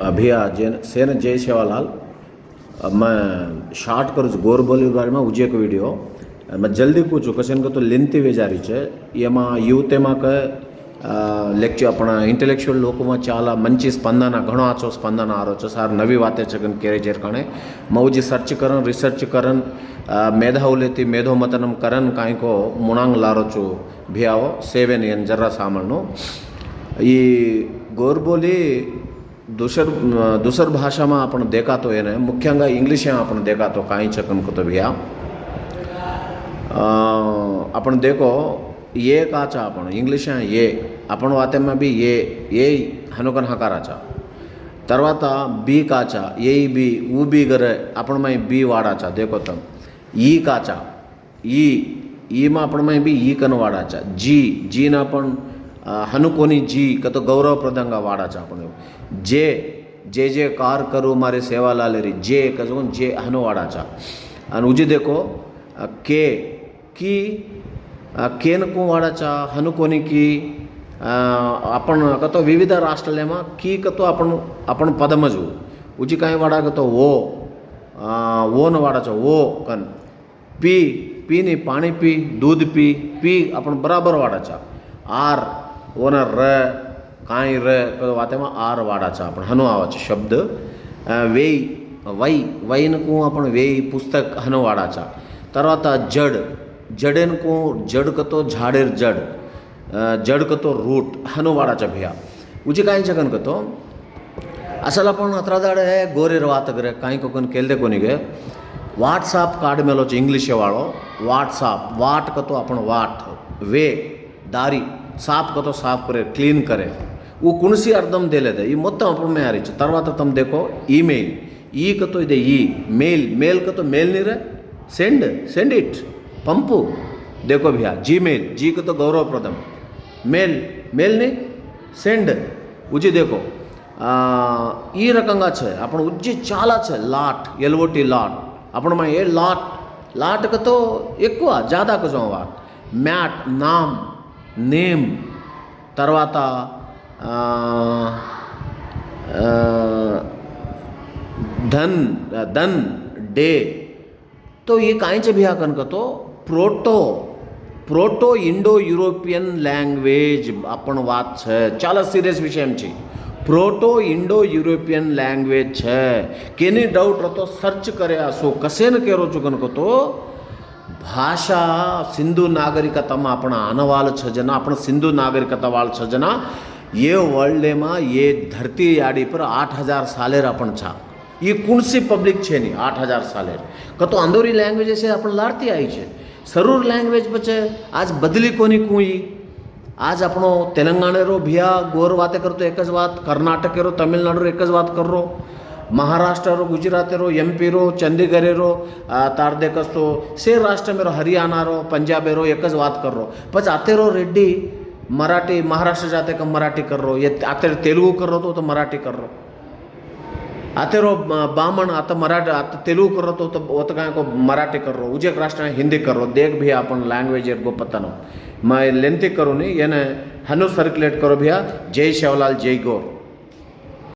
भैया सेन जय सेवालाल। मैं शार्ट करूँ गोर बोली बारे में उजे एक वीडियो मैं जल्दी पूछूँ कसन को तो लेंथी वे जा रही है ये यूथ में लेक्चर अपना इंटेलेक्चुअल लोक में चाला मंची स्पंदन घणो आचो स्पंदन आ रो सार नवी बातें चकन केरे जेरकाणे मौजी सर्च करन रिसर्च करन मेधावलेती मेधो मतनम करन काई को मुणांग लारो चो भियाओ सेवेन एन जर्रा सामनो ये गोरबोली दुसर भाषा में आपण देखा तो ये मुख्यंगा इंग्लिश आपण देखा तो काई चकन को तो भिया आपण देखो ये काचा आपण इंग्लिश ये आपण वाते में भी ये हनुकन हकाराचा तरवाता बी काचा ये बी ऊ बी गरे आपण में बी वाडाचा देखो तम ई काचा ई में आपण में भी ई कन वाडाचा जी ना आपण हनुकोनी जी का तो गौरवप्रदंगा वाडाचा आपण जे कार करू मारे सेवा लालेरी जे कजून जे हनु वाडाचा आणि उजी देखो के की केन को वाडाचा हनुकोनी की आपण कतो विविध राष्ट्रलेमा की कतो आपण पदमजू उजी काय वाडा कतो वो न वाडाचा वो कन पी नी पाणी पी दूध पी आपण बराबर वाडाचा आर वो न र काय र कतो वाते में आर वाडाचा आपण हनु आवाचा शब्द वेई वई न को आपण वेई पुस्तक हनु वाडाचा तरवाता जडेन को जड़ कतो झाडेर जड़ कतो रूट हनु वाडाचा भिया उजी काय जगन कतो असल आपण अत्रादाड है गोरेर वात करे काई कोकन केलदे कोनिगे व्हाट्सएप कार्ड मेलो इंग्लिश वाळो व्हाट्सएप वाट कतो आपण वाट वे दारी साफ कतो साफ करे क्लीन करे वो कुणसी अर्थम देलेदे ई मोत्तम आपण में आरिच तरवात तम देखो ईमेल ई कतो इदे ई मेल कतो मेल नी रे सेंड इट पंपु देखो भैया जीमेल जी को तो गौरवप्रदम मेल ने सेंड उजी देखो ई रकंगा छे आपण उज्जी चाला छे लाट एलओटी लाट आपण में ये लाट का तो एक्वा ज़्यादा को जो वाट मैट नाम नेम तरवाता धन डे तो ये कांचे भैया कन का तो प्रोटो इंडो यूरोपियन लैंग्वेज आपण वात छे चाला सीरियस विषय में छी प्रोटो इंडो यूरोपियन लैंग्वेज छे केनी डाउट रतो सर्च करे आसो कसेन केरो चुकन को तो भाषा सिंधु नागरिकता में आपण आनवाल छ जना आपण सिंधु नागरिकता वाल छ जना ये वर्ल्ड में ये धरती याडी पर 8000 सालेर आपण छा ये कुणसी पब्लिक छे नहीं 8000 सालेर कतो अंदोरी लैंग्वेज से अपन लाड़ती आई छे सरूर लैंग्वेज बचे आज बदली कोनी कुई आज अपनो तेलंगाणे रो भिया गोर बातें करतो एक बात कर्नाटक रो तमिलनाडु एक बात कर रो महाराष्ट्र रो गुजरात रो एमपी रो चंडीगढ़ रो तार देखस तो से राष्ट्र में रो हरियाणा रो पंजाब रो एक बात कर रो पच आते रो रेड्डी मराठी महाराष्ट्र जाते का मराठी कर रो ये आते तेलुगु कर रो तो मराठी कर रो आते रो बामण आता मराठी आता तेलुगु कर रो तो वो तो काय को मराठी कर रो उजे राष्ट्र हिंदी कर रो देख भी अपन लैंग्वेज को पता नो मैं लेंथी करूँ नहीं ये हनु सर्कुलेट करो भैया जय शिवलाल जय गौर।